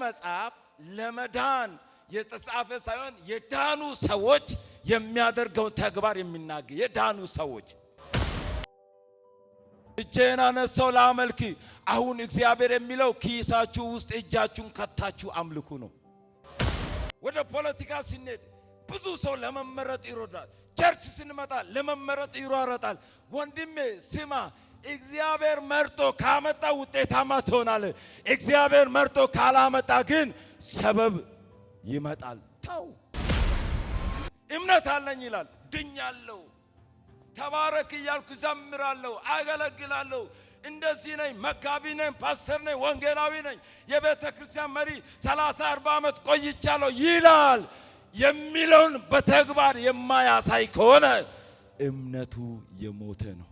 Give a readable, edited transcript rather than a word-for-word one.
መጽሐፍ ለመዳን የተጻፈ ሳይሆን የዳኑ ሰዎች የሚያደርገውን ተግባር የሚናገር የዳኑ ሰዎች እጄን አነሳው ላመልክ። አሁን እግዚአብሔር የሚለው ኪሳችሁ ውስጥ እጃችሁን ከታችሁ አምልኩ ነው። ወደ ፖለቲካ ሲነድ ብዙ ሰው ለመመረጥ ይሮዳል። ቸርች ስንመጣ ለመመረጥ ይሯሯጣል። ወንድሜ ስማ፣ እግዚአብሔር መርጦ ካመጣ ውጤታማ ትሆናለህ። እግዚአብሔር መርጦ ካላመጣ ግን ሰበብ ይመጣል። ተው። እምነት አለኝ ይላል፣ ድኛለሁ፣ ተባረክ እያልኩ ዘምራለሁ፣ አገለግላለሁ፣ እንደዚህ ነኝ፣ መጋቢ ነኝ፣ ፓስተር ነኝ፣ ወንጌላዊ ነኝ፣ የቤተ ክርስቲያን መሪ 30-40 ዓመት ቆይቻለሁ ይላል። የሚለውን በተግባር የማያሳይ ከሆነ እምነቱ የሞተ ነው።